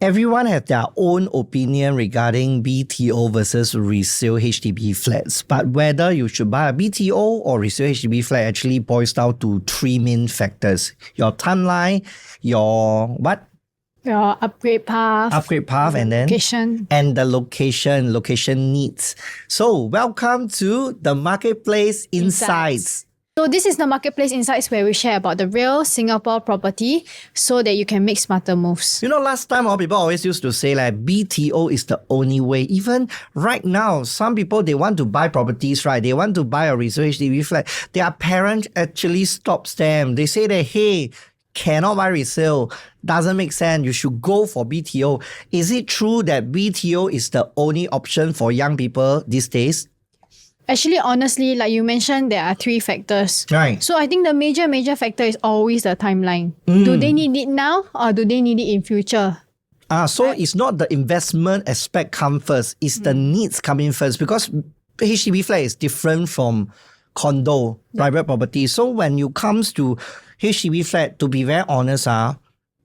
Everyone has their own opinion regarding BTO versus resale HDB flats. But whether you should buy a BTO or resale HDB flat actually boils down to three main factors. Your timeline, your what? Your upgrade path, and then location, and the location needs. So welcome to the Marketplace Insights. So this is the Marketplace Insights where we share about the real Singapore property so that you can make smarter moves. You know, last time all people always used to say like BTO is the only way. Even right now, some people, they want to buy properties, right? They want to buy a resale HDB flat. Their parents actually stops them. They say that, hey, cannot buy resale. Doesn't make sense. You should go for BTO. Is it true that BTO is the only option for young people these days? Actually, honestly, like you mentioned, there are three factors. Right. So I think the major factor is always the timeline. Do they need it now or do they need it in future? So it's not the investment aspect come first. It's the needs coming first because HDB flat is different from condo, private property. So when you comes to HDB flat, to be very honest,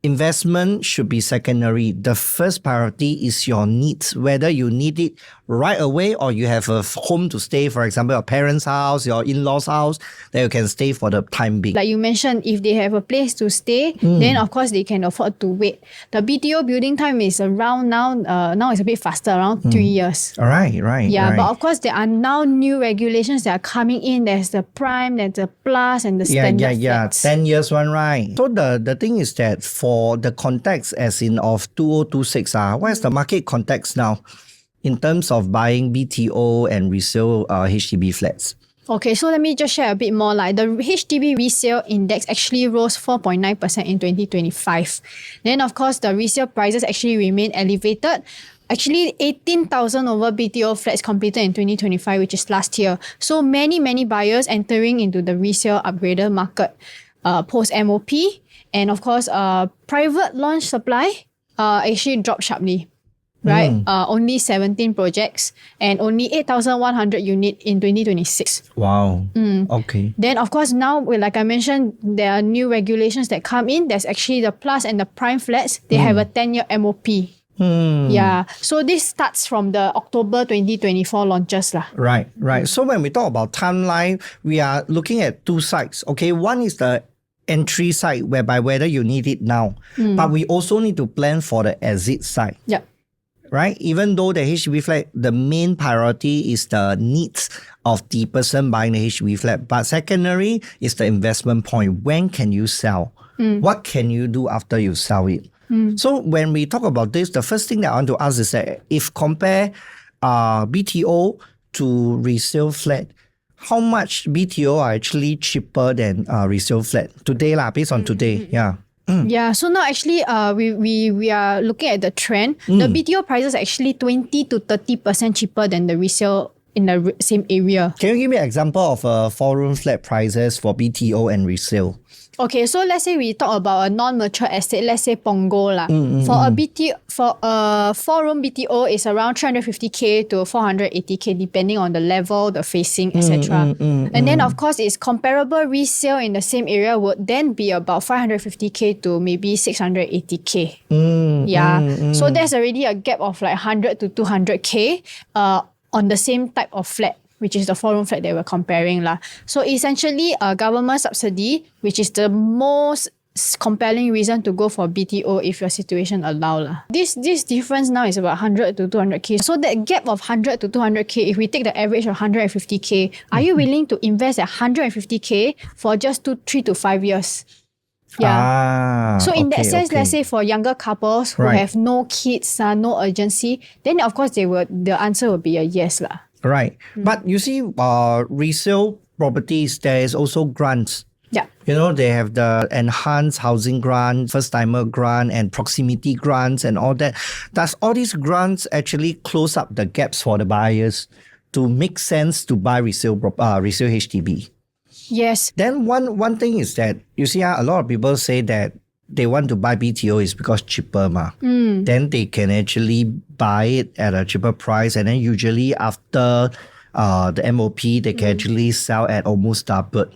investment should be secondary. The first priority is your needs, whether you need it right away or you have a home to stay, for example, your parents' house, your in-laws' house, that you can stay for the time being. Like you mentioned, if they have a place to stay, then of course they can afford to wait. The BTO building time is around now it's a bit faster, around 3 years. All right. Yeah, right. but of course there are now new regulations that are coming in. There's the prime, there's the plus and the standard flats. 10 years one, right? So the thing is that for the context as in of 2026, what is the market context now in terms of buying BTO and resale HDB flats? Okay, so let me just share a bit more. Like the HDB resale index actually rose 4.9% in 2025. Then of course the resale prices actually remain elevated. Actually, 18,000 over BTO flats completed in 2025, which is last year. So many buyers entering into the resale upgrader market post MOP. And of course, private launch supply actually dropped sharply. Right? Only 17 projects and only 8,100 units in 2026. Wow. Okay. Then of course now, like I mentioned, there are new regulations that come in. There's actually the plus and the prime flats. They have a 10-year MOP. Yeah. So this starts from the October 2024 launches. Right. So when we talk about timeline, we are looking at two sides. Okay. One is the entry side whereby whether you need it now. But we also need to plan for the exit side. Yeah. Right? Even though the HDB flat, the main priority is the needs of the person buying the HDB flat. But secondary is the investment point. When can you sell? What can you do after you sell it? So when we talk about this, the first thing that I want to ask is that if compare BTO to resale flat, how much BTO are actually cheaper than resale flat? Today, based on today, yeah. Yeah, so now actually we are looking at the trend. The BTO prices are actually 20 to 30% cheaper than the resale in the same area. Can you give me an example of 4-room flat prices for BTO and resale? Okay, so let's say we talk about a non-mature estate, let's say Punggol For a 4-room BTO is around 350k to 480k depending on the level, the facing, etc. And then of course its comparable resale in the same area would then be about 550k to maybe 680k. So there's already a gap of like 100 to 200k on the same type of flat, which is the 4-room flat that we're comparing. So essentially, a government subsidy, which is the most compelling reason to go for BTO if your situation allow. This difference now is about 100 to 200k. So that gap of 100 to 200k, if we take the average of 150k, are you willing to invest at 150k for just 3 to 5 years? Yeah. So in that sense, let's say for younger couples who have no kids, no urgency, then of course the answer would be a yes. Right. But you see, resale properties, there is also grants. Yeah. You know, they have the enhanced housing grant, first-timer grant, and proximity grants and all that. Does all these grants actually close up the gaps for the buyers to make sense to buy resale HDB? Yes. Then one thing is that, you see, a lot of people say that they want to buy BTO is because cheaper. Then they can actually buy it at a cheaper price. And then usually after the MOP, they can actually sell at almost double.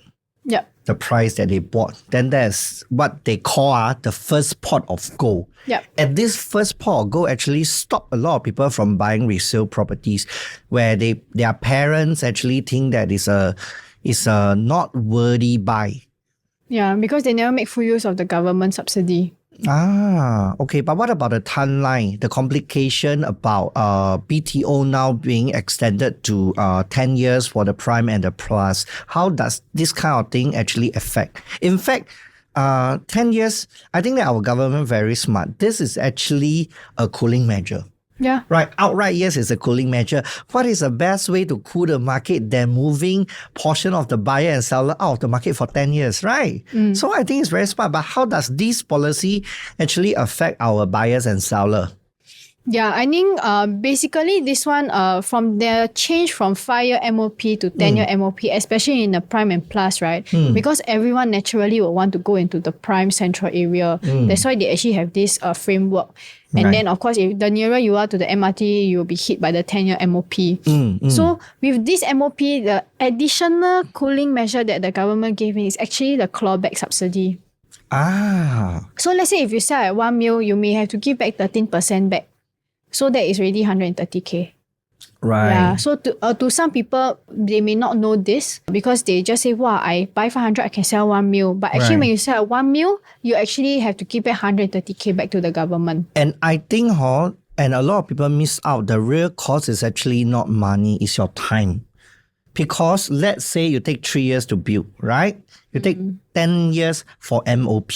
Yep. the price that they bought. Then there's what they call the first pot of gold. Yep. And this first pot of gold actually stopped a lot of people from buying resale properties where their parents actually think that it's a not worthy buy. Yeah, because they never make full use of the government subsidy. Okay. But what about the timeline? The complication about BTO now being extended to 10 years for the prime and the plus. How does this kind of thing actually affect? In fact, 10 years, I think that our government very smart. This is actually a cooling measure. Yeah. Right. Outright, yes, it's a cooling measure. What is the best way to cool the market than moving portion of the buyer and seller out of the market for 10 years, right? So I think it's very smart. But how does this policy actually affect our buyers and seller? Yeah, I think basically this one from the change from 5-year MOP to 10-year MOP, especially in the prime and plus, right? Because everyone naturally will want to go into the prime central area. That's why they actually have this framework. And then, of course, if the nearer you are to the MRT, you will be hit by the 10-year MOP. So with this MOP, the additional cooling measure that the government gave me is actually the clawback subsidy. So let's say if you sell at 1 mil, you may have to give back 13% back. So that is already 130K. Right. Yeah. So to some people, they may not know this because they just say, wow, I buy 500, I can sell 1 mil. But actually, when you sell at 1 mil, you actually have to give back 130K back to the government. And I think, and a lot of people miss out, the real cost is actually not money, it's your time. Because let's say you take 3 years to build, right? You take 10 years for MOP.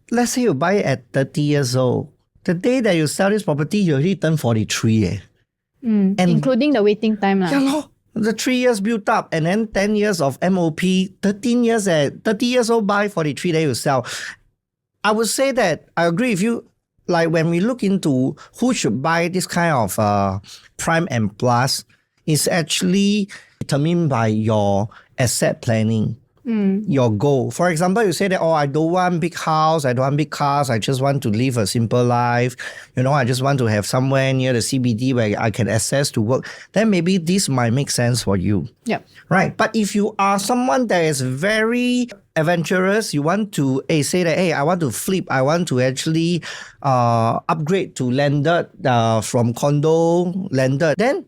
Let's say you buy it at 30 years old. The day that you sell this property, you already turn 43. And including the waiting time. Yeah, the 3 years built up and then 10 years of MOP, 13 years at 30 years old, buy 43, then you sell. I would say that I agree with you. Like when we look into who should buy this kind of prime and plus, it's actually determined by your asset planning. Your goal. For example, you say that, I don't want big house, I don't want big cars, I just want to live a simple life. I just want to have somewhere near the CBD where I can access to work. Then maybe this might make sense for you. Yep. Right. But if you are someone that is very adventurous, you want to say that, I want to flip, I want to actually upgrade to landed from condo landed, then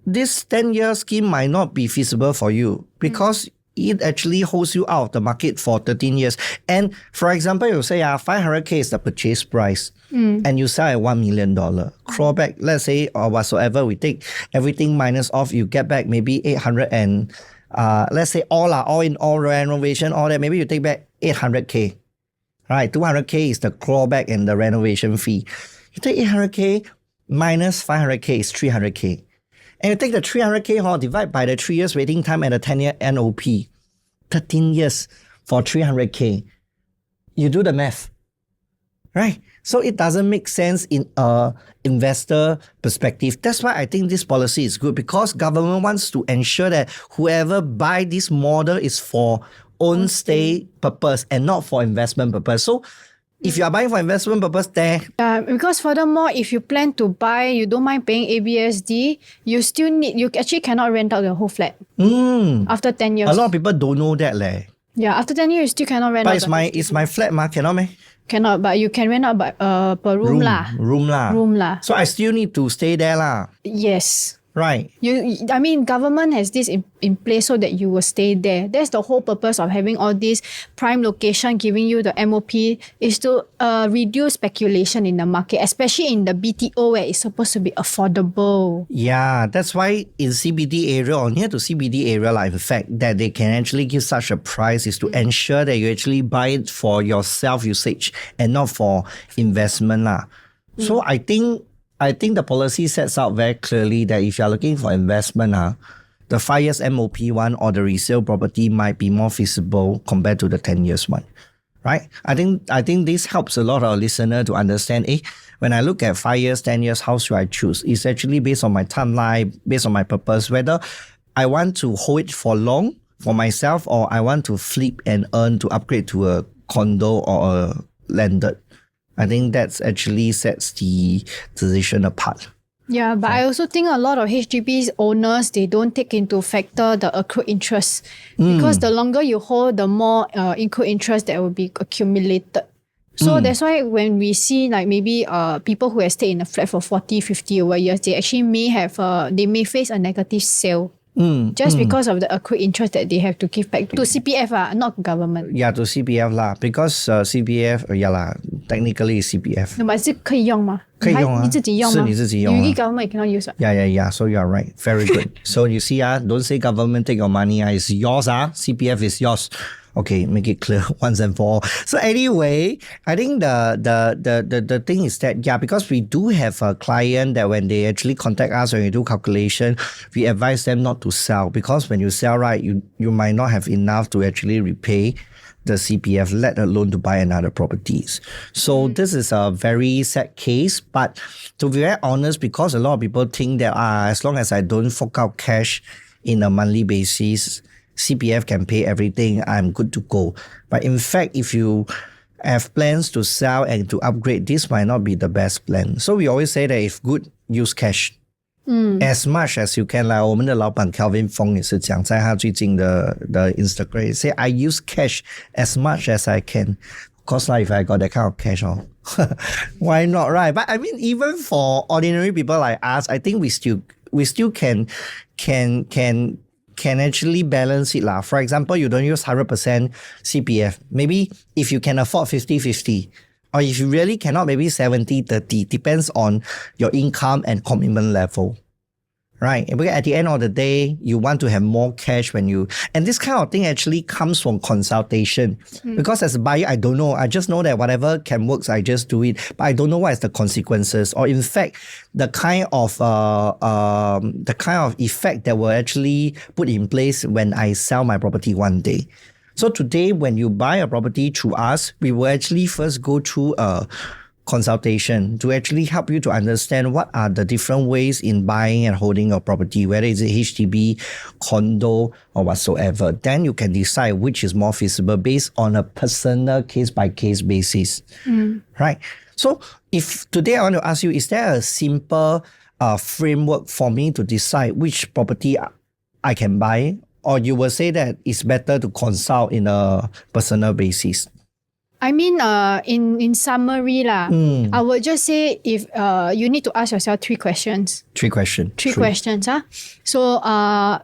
this 10-year scheme might not be feasible for you because it actually holds you out of the market for 13 years. And for example, you say 500K is the purchase price and you sell at $1 million. Clawback, let's say, or whatsoever, we take everything minus off, you get back maybe 800 and let's say all in all renovation, all that, maybe you take back 800K. Right, 200K is the clawback and the renovation fee. You take 800K minus 500K is 300K. And you take the 300K divide by the 3 years waiting time and the 10-year NOP. 13 years for 300K. You do the math. Right? So it doesn't make sense in a investor perspective. That's why I think this policy is good because government wants to ensure that whoever buy this model is for own stay purpose and not for investment purpose. So if you are buying for investment purpose, there. Because furthermore, if you plan to buy, you don't mind paying ABSD, you actually cannot rent out the whole flat. After 10 years. A lot of people don't know that leh. Yeah, after 10 years, you still cannot rent out. But it's my flat cannot meh? Cannot, but you can rent out per room lah. Room lah. So I still need to stay there lah. Yes. Right. Government has this in place so that you will stay there. That's the whole purpose of having all this prime location, giving you the MOP, is to reduce speculation in the market, especially in the BTO where it's supposed to be affordable. Yeah, that's why in CBD area or near to CBD area, in fact, that they can actually give such a price is to ensure that you actually buy it for your self-usage and not for investment lah. So I think the policy sets out very clearly that if you're looking for investment, the 5 years MOP one or the resale property might be more feasible compared to the 10 years one, right? I think this helps a lot of our listener to understand, when I look at 5 years, 10 years, how should I choose? It's actually based on my timeline, based on my purpose, whether I want to hold it for long for myself or I want to flip and earn to upgrade to a condo or a landed. I think that's actually sets the decision apart. Yeah, but I also think a lot of HDB's owners, they don't take into factor the accrued interest because the longer you hold, the more accrued interest that will be accumulated. So that's why when we see like maybe people who have stayed in a flat for 40, 50 over years, they actually they may face a negative sale. Just because of the accrued interest that they have to give back to CPF, not government. Yeah, to CPF lah, because CPF, yeah lah, technically is CPF. No, but 是可以用吗？可以用啊，你自己用吗？是你自己用啊。You government you cannot use it. Yeah. So you are right. Very good. So you see, don't say government take your money. It's yours. CPF is yours. Okay, make it clear once and for all. So anyway, I think the thing is that, yeah, because we do have a client that when they actually contact us, when we do calculation, we advise them not to sell, because when you sell, right, you might not have enough to actually repay the CPF, let alone to buy another properties. So this is a very sad case, but to be very honest, because a lot of people think that as long as I don't fork out cash in a monthly basis, CPF can pay everything, I'm good to go. But in fact, if you have plans to sell and to upgrade, this might not be the best plan. So we always say that if good, use cash. As much as you can. 我们的老板 Calvin Fong 也是讲，在他最近的 Instagram say I use cash as much as I can. Of course, if I got that kind of cash, why not, right? But I mean, even for ordinary people like us, I think we still can actually balance it lah. For example, you don't use 100% CPF. Maybe if you can afford 50-50, or if you really cannot, maybe 70-30, depends on your income and commitment level. Right? Because at the end of the day, you want to have more cash and this kind of thing actually comes from consultation. Because as a buyer, I don't know. I just know that whatever can work, I just do it. But I don't know what is the consequences, or in fact, the kind of effect that will actually put in place when I sell my property one day. So today, when you buy a property through us, we will actually first go through a consultation to actually help you to understand what are the different ways in buying and holding a property, whether it's a HDB, condo, or whatsoever. Then you can decide which is more feasible based on a personal case-by-case basis. Right? So if today I want to ask you, is there a simple framework for me to decide which property I can buy? Or you will say that it's better to consult in a personal basis? I mean, in summary I would just say if you need to ask yourself 3 questions. 3 questions. 3 questions. So,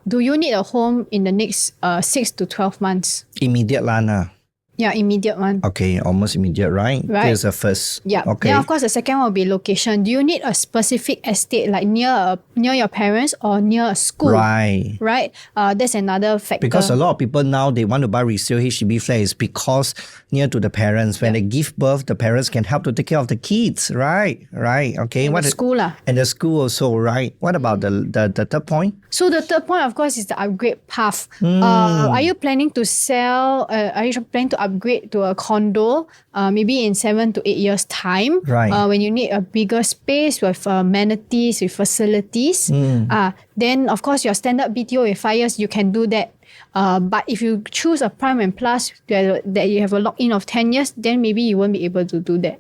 do you need a home in the next 6 to 12 months? Immediate lah. Yeah, immediate one. Okay, almost immediate, right? Here's the first. Yeah. Okay. Then of course the second one will be location. Do you need a specific estate like near your parents or near a school? Right. Right. That's another factor. Because a lot of people now they want to buy resale HDB flats because near to the parents. When they give birth, the parents can help to take care of the kids. Right. Okay. And the school And the school also, right? What about the third point? So the third point, of course, is the upgrade path. Are you planning to sell? Are you planning to upgrade to a condo? Maybe in 7 to 8 years' time. Right. When you need a bigger space with amenities, with facilities. Then of course your standard BTO in 5 years, you can do that. But if you choose a prime and plus that you have a lock-in of 10 years, then maybe you won't be able to do that.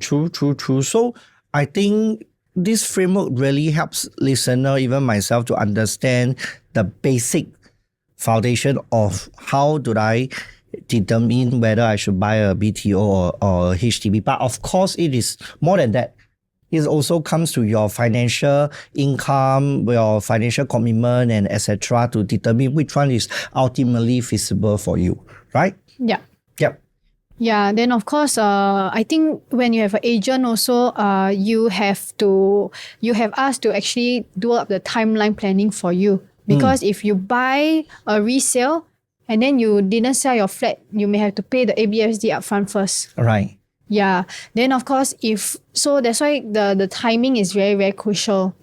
True. So I think this framework really helps listener, even myself, to understand the basic foundation of how do I determine whether I should buy a BTO or HDB. But of course, it is more than that. It also comes to your financial income, your financial commitment, and etc. to determine which one is ultimately feasible for you, right? Yeah. Yep. Yeah, then of course, I think when you have an agent also, you have us to actually do up the timeline planning for you. Because if you buy a resale and then you didn't sell your flat, you may have to pay the ABSD upfront first. Right. Yeah. Then of course, that's why the timing is very, very crucial.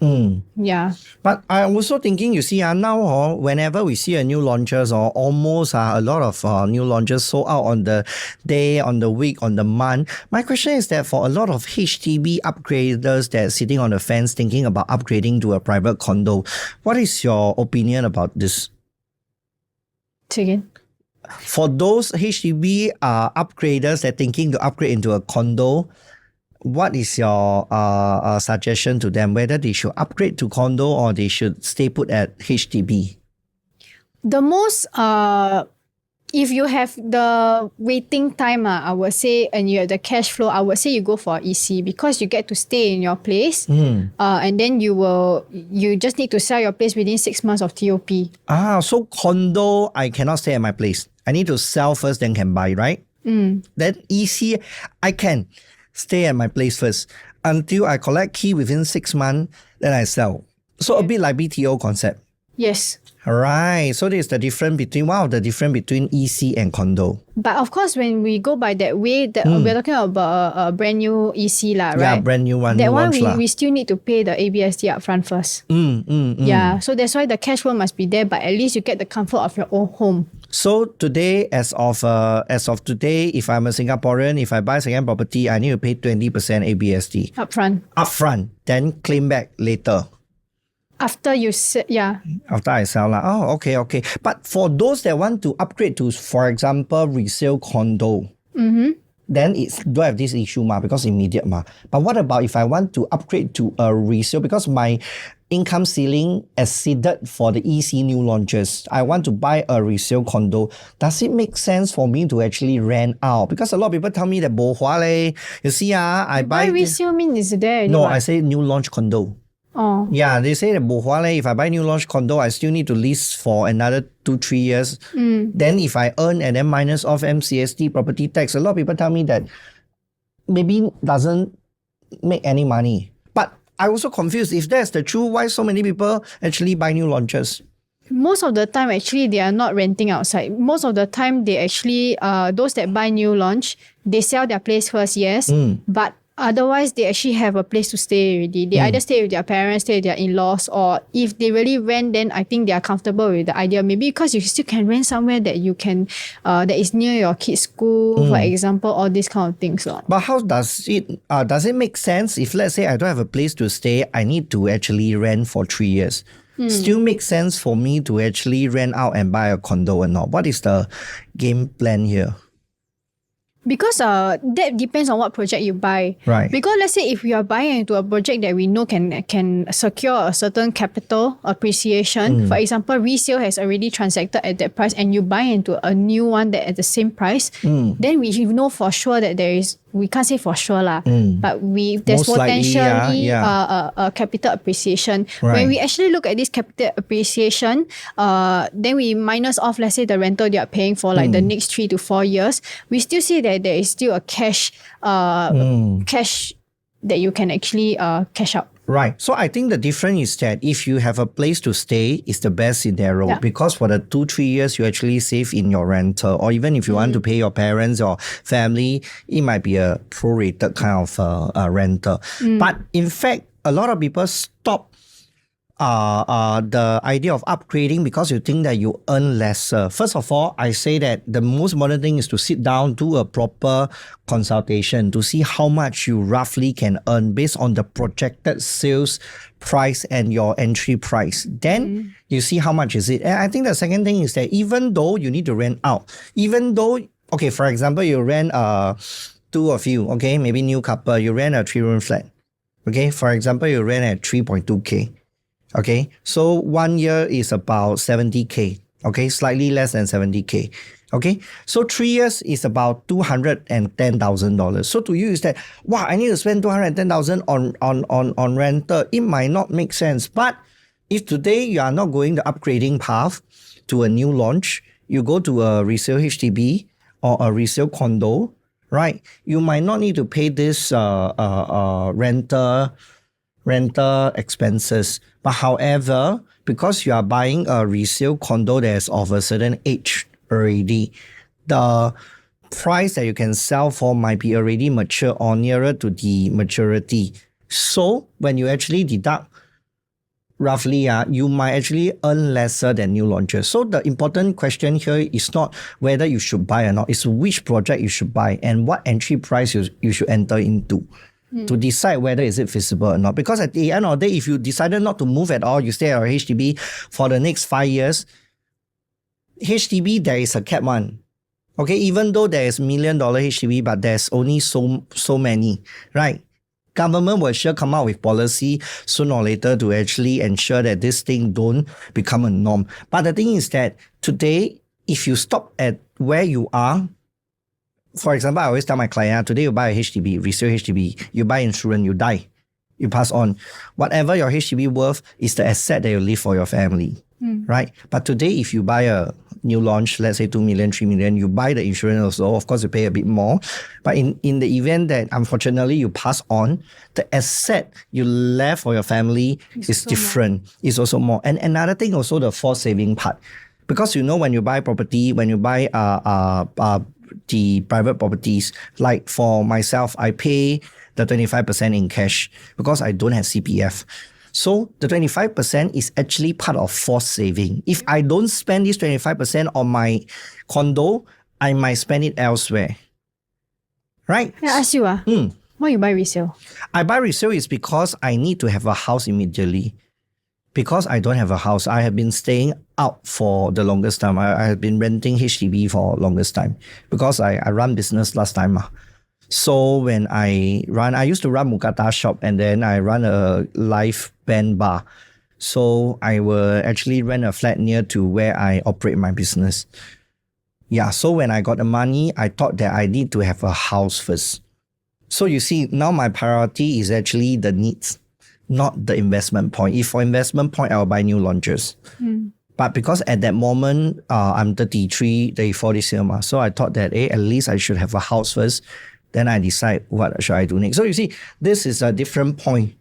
Yeah. But I'm also thinking, you see, now whenever we see a new launches or almost a lot of new launches sold out on the day, on the week, on the month. My question is that for a lot of HDB upgraders that are sitting on the fence thinking about upgrading to a private condo, what is your opinion about this? Say again. For those HDB upgraders that are thinking to upgrade into a condo, what is your suggestion to them, whether they should upgrade to condo or they should stay put at HDB? The most if you have the waiting time, I would say, and you have the cash flow, I would say you go for EC because you get to stay in your place. And then you just need to sell your place within 6 months of TOP. So condo, I cannot stay at my place. I need to sell first, then can buy, right? Then EC, I can stay at my place first until I collect key within 6 months, then I sell. So a bit like BTO concept. Yes. Right. So there's the difference between between EC and condo. But of course, when we go by that way, we're talking about a brand new EC right? Yeah, brand new one. That one we still need to pay the ABSD upfront first. Yeah, so that's why the cash flow must be there, but at least you get the comfort of your own home. So today, as of today, if I'm a Singaporean, if I buy second property, I need to pay 20% ABSD upfront, then claim back later. After you After I sell lah. Oh, okay. But for those that want to upgrade to, for example, resale condo, then it's don't have this issue because immediate . But what about if I want to upgrade to a resale because my income ceiling exceeded for the EC new launches? I want to buy a resale condo. Does it make sense for me to actually rent out? Because a lot of people tell me that bo hua leh. You see, I buy resale mean is there? No, I say new launch condo. Oh. Yeah, they say that bo hua leh, if I buy new launch condo, I still need to lease for another 2-3 years. Then if I earn and then minus off MCST property tax, a lot of people tell me that maybe doesn't make any money. But I also confused, if that's the truth, why so many people actually buy new launches? Most of the time, actually, they are not renting outside. Most of the time, they actually, those that buy new launch, they sell their place first, yes. But otherwise, they actually have a place to stay already. They either stay with their parents, stay with their in-laws, or if they really rent, then I think they are comfortable with the idea. Maybe because you still can rent somewhere that you can, that is near your kid's school, for example, all these kind of things. But how does it make sense if, let's say, I don't have a place to stay, I need to actually rent for 3 years? Still makes sense for me to actually rent out and buy a condo or not? What is the game plan here? Because that depends on what project you buy. Right. Because let's say if we are buying into a project that we know can secure a certain capital appreciation, for example, resale has already transacted at that price and you buy into a new one that at the same price, then we know for sure that there is, we can't say for sure lah, but there's most potentially likely, a capital appreciation. Right. When we actually look at this capital appreciation, then we minus off, let's say, the rental they are paying for like the next 3 to 4 years, we still see that there is still a cash that you can actually cash out. Right. So I think the difference is that if you have a place to stay, it's the best scenario because for the 2-3 years, you actually save in your rental, or even if you want to pay your parents or family, it might be a prorated kind of rental. But in fact, a lot of people stop the idea of upgrading because you think that you earn lesser. First of all, I say that the most important thing is to sit down, do a proper consultation to see how much you roughly can earn based on the projected sales price and your entry price. Then you see how much is it. And I think the second thing is that even though you need to rent out, even though, okay, for example, you rent two of you, okay, maybe new couple, you rent a 3-room flat. Okay, for example, you rent at 3.2K. Okay, so 1 year is about 70K. Okay, slightly less than 70K. Okay, so 3 years is about $210,000. So to you is that, wow, I need to spend $210,000 on rental. It might not make sense. But if today you are not going the upgrading path to a new launch, you go to a resale HDB or a resale condo, right? You might not need to pay this rental expenses. But however, because you are buying a resale condo that is of a certain age already, the price that you can sell for might be already mature or nearer to the maturity. So when you actually deduct roughly, you might actually earn lesser than new launches. So the important question here is not whether you should buy or not, it's which project you should buy and what entry price you should enter into to decide whether is it feasible or not. Because at the end of the day, if you decided not to move at all, you stay at HDB for the next 5 years, HDB, there is a cap one. Okay, even though there is $1 million HDB, but there's only so many, right? government will sure come out with policy sooner or later to actually ensure that this thing don't become a norm. But the thing is that today, if you stop at where you are, for example, I always tell my client, today you buy a HDB, resale HDB, you buy insurance, you die, you pass on. Whatever your HDB worth is the asset that you leave for your family, right? But today, if you buy a new launch, let's say 2 million, 3 million, you buy the insurance also, of course you pay a bit more. But in the event that unfortunately you pass on, the asset you left for your family is so different. More. It's also more. And another thing also the forced saving part. Because when you buy property, when you buy the private properties, like for myself, I pay the 25% in cash because I don't have CPF. So the 25% is actually part of forced saving. If I don't spend this 25% on my condo, I might spend it elsewhere. Right? I ask you, why you buy resale? I buy resale is because I need to have a house immediately. Because I don't have a house, I have been staying out for the longest time. I have been renting HDB for longest time because I run business last time. So when I used to run Mukata shop and then I run a live band bar. So I will actually rent a flat near to where I operate my business. Yeah, so when I got the money, I thought that I need to have a house first. So you see, now my priority is actually the needs, not the investment point. If for investment point, I'll buy new launches. But because at that moment, I'm 33, 34 this year, so I thought that at least I should have a house first. Then I decide what should I do next. So you see, this is a different point.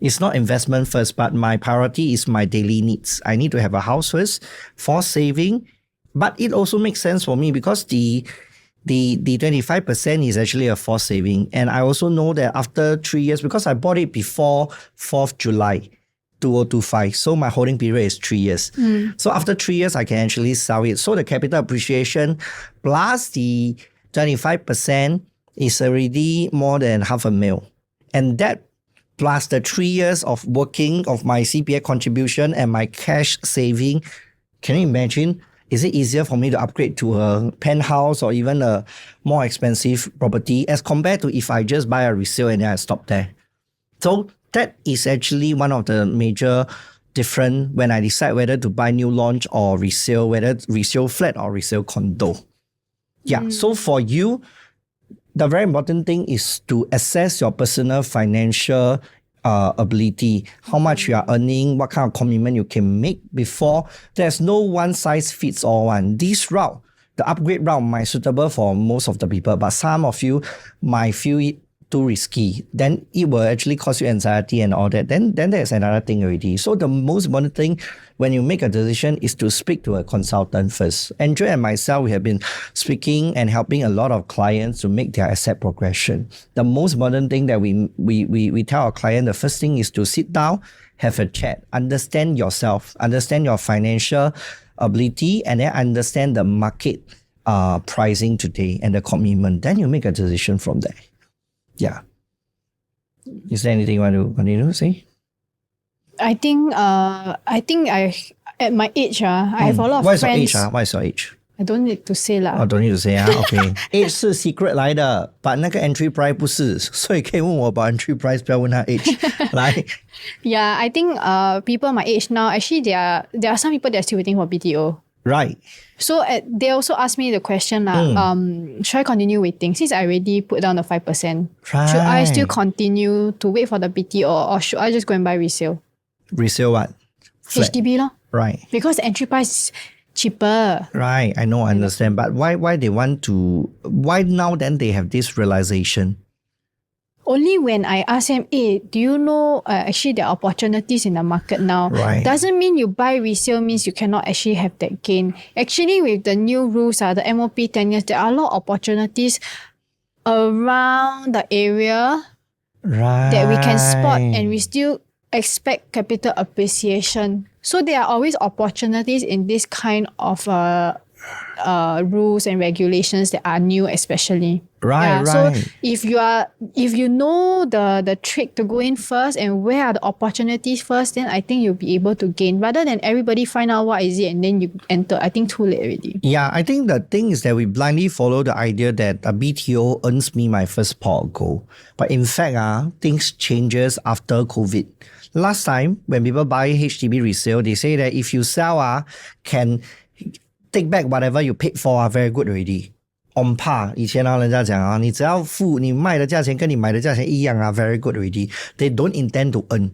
It's not investment first, but my priority is my daily needs. I need to have a house first for saving. But it also makes sense for me because the 25% is actually a forced saving. And I also know that after 3 years, because I bought it before 4th July 2025, so my holding period is 3 years. So after 3 years, I can actually sell it. So the capital appreciation plus the 25% is already more than $500,000. And that plus the 3 years of working of my CPF contribution and my cash saving, can you imagine? Is it easier for me to upgrade to a penthouse or even a more expensive property as compared to if I just buy a resale and then I stop there? So that is actually one of the major difference when I decide whether to buy new launch or resale, whether resale flat or resale condo. Yeah, so for you, the very important thing is to assess your personal financial ability, how much you are earning, what kind of commitment you can make before. There's no one size fits all one. This route, the upgrade route might suitable for most of the people, but some of you might feel it too risky. Then it will actually cause you anxiety and all that. Then there's another thing already. So the most important thing when you make a decision is to speak to a consultant first. Andrew and myself, we have been speaking and helping a lot of clients to make their asset progression. The most important thing that we tell our client, the first thing is to sit down, have a chat, understand yourself, understand your financial ability, and then understand the market pricing today and the commitment. Then you make a decision from there. Yeah. Is there anything you want to continue to say? I think I at my age, I have a lot of What is friends. your age? What is your age? I don't need to say lah. Oh, don't need to say okay. Age 是 secret 来的 but 那个 entry price 不是，所以可以问我 about entry price， 不要问他 age 来。 Yeah, I think people my age now, actually there are some people that are still waiting for BTO. Right. So they also asked me the question should I continue waiting since I already put down the 5%? Right. Should I still continue to wait for the BTO or should I just go and buy resale? Resale what? Flat. HDB lor. Right. Because the entry price is cheaper. Right. I know, I understand. But why they want to, why now then they have this realization? Only when I ask them, do you know actually there are opportunities in the market now? Right. Doesn't mean you buy resale means you cannot actually have that gain. Actually, with the new rules, the MOP 10 years, there are a lot of opportunities around the area that we can spot and we still expect capital appreciation. So there are always opportunities in this kind of rules and regulations that are new, especially. Right. So if you know the trick to go in first and where are the opportunities first, then I think you'll be able to gain rather than everybody find out what is it and then you enter. I think too late already. Yeah, I think the thing is that we blindly follow the idea that a BTO earns me my first pot of gold. But in fact, things changes after COVID. Last time, when people buy HDB resale, they say that if you sell, can take back whatever you paid for, very good already. On par. 以前人家讲你只要付你卖的价钱跟你买的价钱一样very good already. They don't intend to earn.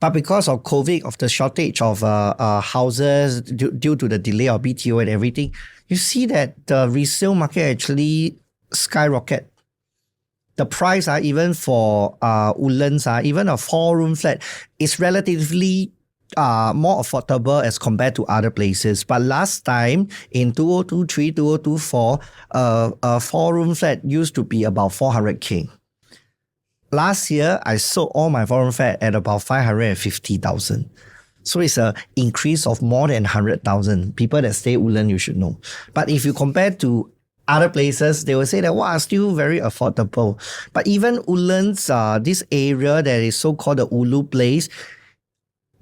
But because of COVID, of the shortage of houses due to the delay of BTO and everything, you see that the resale market actually skyrocket. The price even for Woodlands, even a 4-room flat is relatively more affordable as compared to other places. But last time in 2023, 2024, a 4-room flat used to be about 400K. Last year, I sold all my 4-room flat at about 550,000. So it's an increase of more than 100,000. People that stay Woodlands, you should know. But if you compare to other places, they will say that, wow, still very affordable. But even Woodlands, this area that is so-called the Ulu place,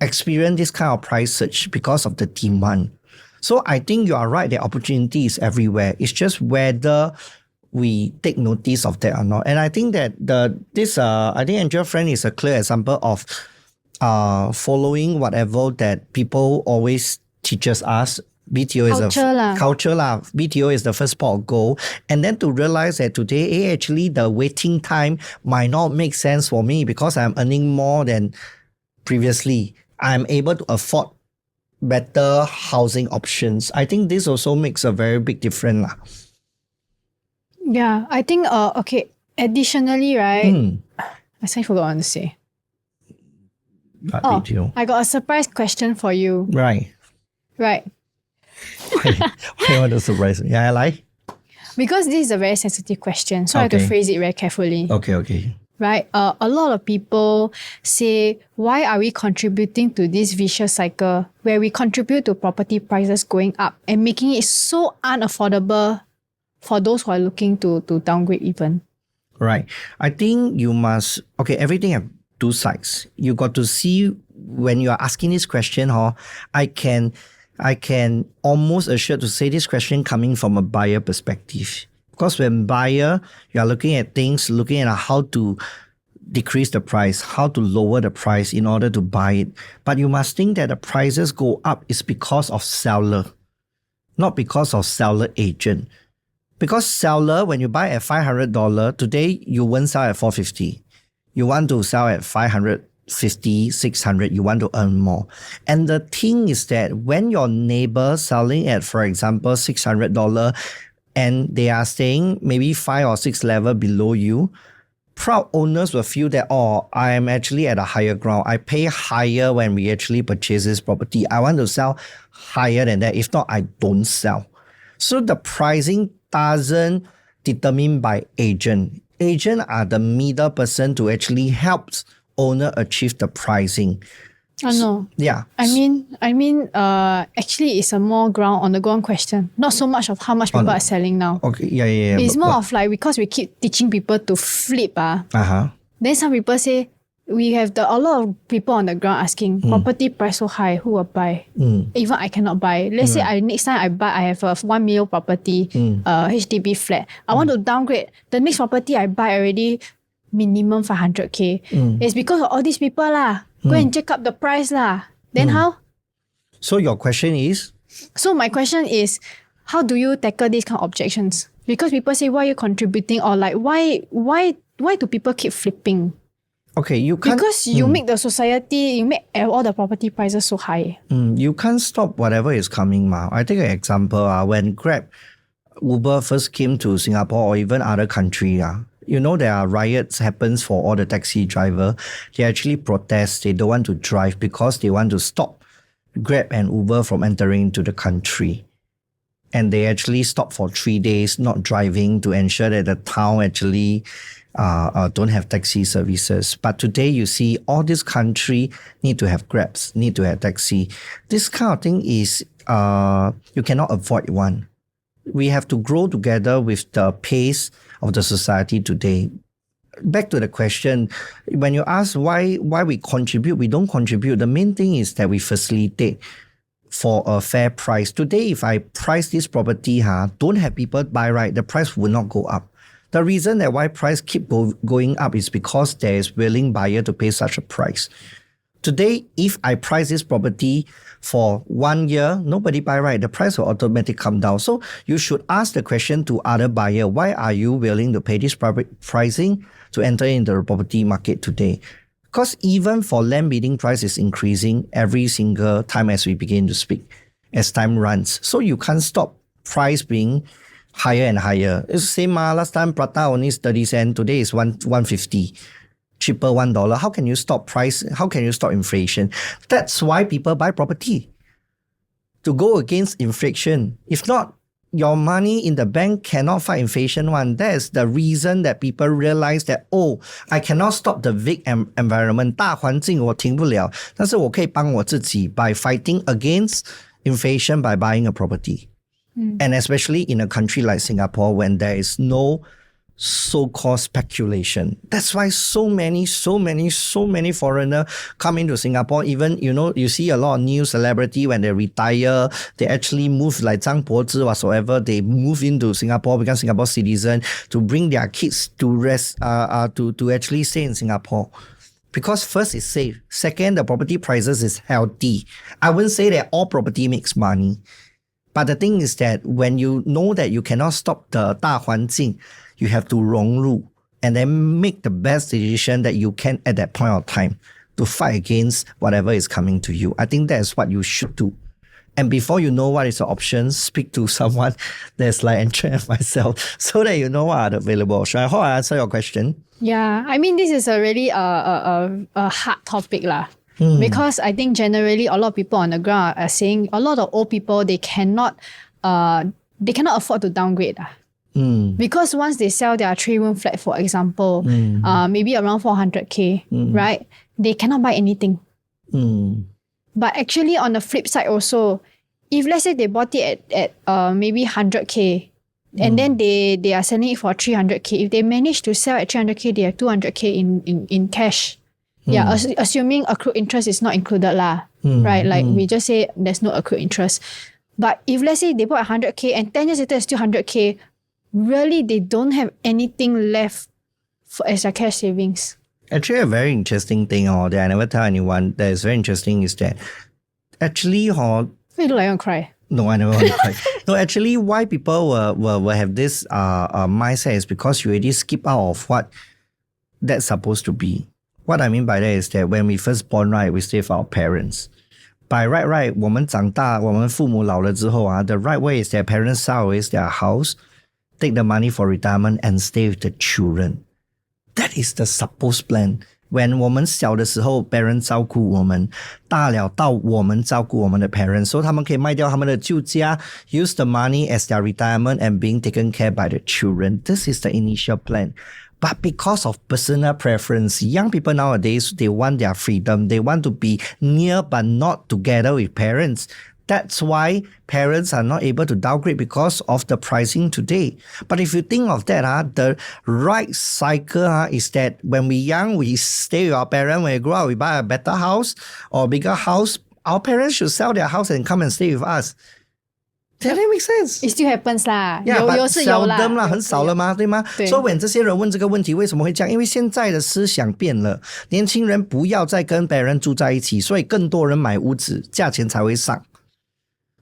experience this kind of price surge because of the demand. So I think you are right, the opportunity is everywhere. It's just whether we take notice of that or not. And I think that I think Angel Friend is a clear example of following whatever that people always teaches us. BTO is culture lah. BTO is the first pot of gold. And then to realize that today, actually the waiting time might not make sense for me because I'm earning more than previously. I'm able to afford better housing options. I think this also makes a very big difference lah. Yeah, I think, okay, additionally, right? I forgot what I want to say. BTO. I got a surprise question for you. Right. Why you want to surprise me? Yeah, I like. Because this is a very sensitive question, so I have to phrase it very carefully. Okay. Right? A lot of people say, why are we contributing to this vicious cycle where we contribute to property prices going up and making it so unaffordable for those who are looking to downgrade even? Right. I think you must, everything have two sides. You got to see when you are asking this question, I can almost assure to say this question coming from a buyer perspective. Because when buyer, you are looking at things, looking at how to decrease the price, how to lower the price in order to buy it. But you must think that the prices go up is because of seller, not because of seller agent. Because seller, when you buy at $500, today you won't sell at $450. You want to sell at $550, $600, you want to earn more. And the thing is that when your neighbor selling at, for example, $600 and they are staying maybe 5 or 6 level below you, proud owners will feel that, I am actually at a higher ground. I pay higher when we actually purchase this property. I want to sell higher than that. If not, I don't sell. So the pricing doesn't determine by agent. Agent are the middle person to actually help owner achieve the pricing. No. Yeah. I mean, actually, it's a more on the ground question. Not so much of how much people are selling now. Okay. Yeah. It's more of like because we keep teaching people to flip. Then some people say we have a lot of people on the ground asking property price so high, who will buy? Even I cannot buy. Let's say next time I buy, I have a 1 million property, HDB flat. I want to downgrade. The next property I buy already minimum 500K. It's because of all these people lah. Go and check up the price lah. Then how? So your question is? So my question is, how do you tackle these kind of objections? Because people say, why are you contributing? Or like, why do people keep flipping? Okay, you can't... Because you make the society, you make all the property prices so high. You can't stop whatever is coming, ma. I take an example. When Grab, Uber first came to Singapore or even other country, you know there are riots happens for all the taxi driver. They actually protest. They don't want to drive because they want to stop Grab and Uber from entering into the country. And they actually stop for 3 days not driving to ensure that the town actually don't have taxi services. But today you see all this country need to have Grabs, need to have taxi. This kind of thing is you cannot avoid one. We have to grow together with the pace of the society today. Back to the question, when you ask why we contribute, we don't contribute. The main thing is that we facilitate for a fair price. Today, if I price this property, don't have people buy right, the price will not go up. The reason that why price keep going up is because there is willing buyer to pay such a price. Today, if I price this property for 1 year, nobody buy right, the price will automatically come down. So you should ask the question to other buyer, why are you willing to pay this pricing to enter into the property market today? Because even for land bidding price is increasing every single time as we begin to speak, as time runs. So you can't stop price being higher and higher. It's the same, last time prata only is 30 cents, today is 150. Cheaper $1. How can you stop price? How can you stop inflation? That's why people buy property, to go against inflation. If not, your money in the bank cannot fight inflation one. That is the reason that people realize that, I cannot stop the weak environment. 大环境我停不了，但是我可以帮我自己 by fighting against inflation by buying a property. And especially in a country like Singapore, when there is no so-called speculation. That's why so many foreigners come into Singapore. Even, you see a lot of new celebrity when they retire, they actually move like Zhang Bozi whatsoever. They move into Singapore, become Singapore citizen to bring their kids to actually stay in Singapore. Because first, it's safe. Second, the property prices is healthy. I wouldn't say that all property makes money. But the thing is that when you know that you cannot stop the 大环境, you have to 融入 and then make the best decision that you can at that point of time to fight against whatever is coming to you. I think that's what you should do. And before you know what is the option, speak to someone that's like Andrea and myself so that you know what are available. So I hope I answer your question. Yeah, I mean, this is a really a hard topic lah. Because I think generally a lot of people on the ground are saying a lot of old people, they cannot afford to downgrade. Because once they sell their 3-room flat, for example, maybe around 400k, right? They cannot buy anything. But actually on the flip side also, if let's say they bought it at maybe 100k, and then they are selling it for 300k, if they manage to sell at 300k, they have 200k in cash. Yeah, assuming accrued interest is not included lah, right? Like we just say there's no accrued interest. But if let's say they bought 100k and 10 years later it's still 100k, really they don't have anything left as a cash savings. Actually, a very interesting thing that I never tell anyone that is very interesting is that actually You look like you want to cry. No, I never want to cry. No, actually, why people will have this mindset is because you already skip out of what that's supposed to be. What I mean by that is that when we first born, right, we stay with our parents. By right, 我们长大，我们父母老了之后the right way is that parents sell away their house, take the money for retirement and stay with the children. That is the supposed plan. When 我们小的时候 parents 照顾我们，大了到我们照顾我们的 parents， 所以他们可以卖掉他们的旧家 use the money as their retirement and being taken care by the children. This is the initial plan. But because of personal preference, young people nowadays, they want their freedom. They want to be near but not together with parents. That's why parents are not able to downgrade because of the pricing today. But if you think of that, the right cycle is that when we're young, we stay with our parents. When we grow up, we buy a better house or bigger house. Our parents should sell their house and come and stay with us. Does that make sense? It still happens 啦。 Yeah, 有 but 是有啦。 seldom 啦，很少了嘛，对吗？对。所以when这些人问这个问题，为什么会这样？因为现在的思想变了，年轻人不要再跟别人住在一起，所以更多人买屋子，价钱才会上。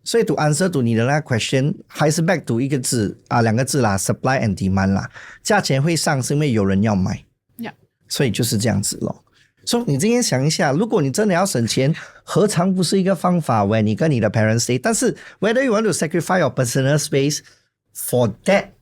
所以 to answer to 你的那个 question， 还是 back to 两个字啦 ，supply and demand 啦，价钱会上是因为有人要买。Yeah. 所以就是这样子咯。所以你今天想一下，如果你真的要省钱，何尝不是一个方法 ？When 你跟你的 parents stay， 但是 whether you want to sacrifice your personal space for that,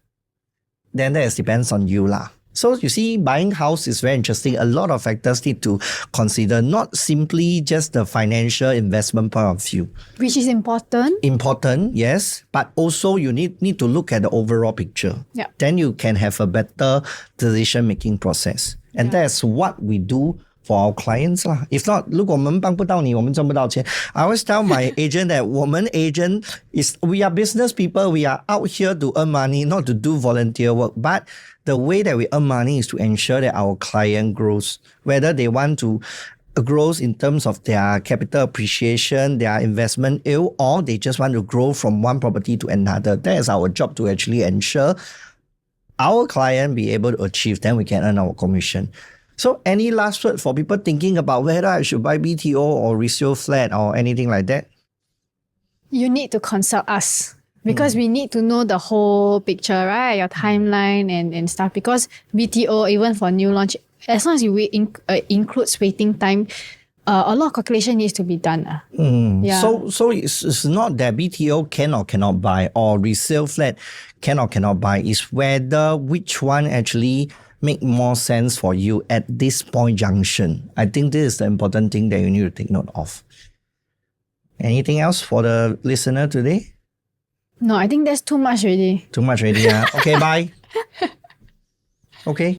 then that depends on you lah. So you see, buying house is very interesting. A lot of factors need to consider, not simply just the financial investment point of view. Which is important. Important, yes, but also you need to look at the overall picture. Yeah. Then you can have a better decision-making process. And that's what we do for our clients 啦。If not， 如果我们帮不到你，我们挣不到钱。I always tell my agent that 我们 agent we are business people. We are out here to earn money, not to do volunteer work. But the way that we earn money is to ensure that our client grows, whether they want to grows in terms of their capital appreciation, their investment yield, or they just want to grow from one property to another. That is our job to actually ensure our client be able to achieve, then we can earn our commission. So any last word for people thinking about whether I should buy BTO or resale flat or anything like that? You need to consult us because we need to know the whole picture, right? Your timeline and stuff. Because BTO, even for new launch, as long as you includes waiting time, a lot of calculation needs to be done. Yeah. So it's not that BTO can or cannot buy or resale flat can or cannot buy. It's whether which one actually make more sense for you at this point junction. I think this is the important thing that you need to take note of. Anything else for the listener today? No, I think that's too much already. Too much already. Okay, bye. Okay.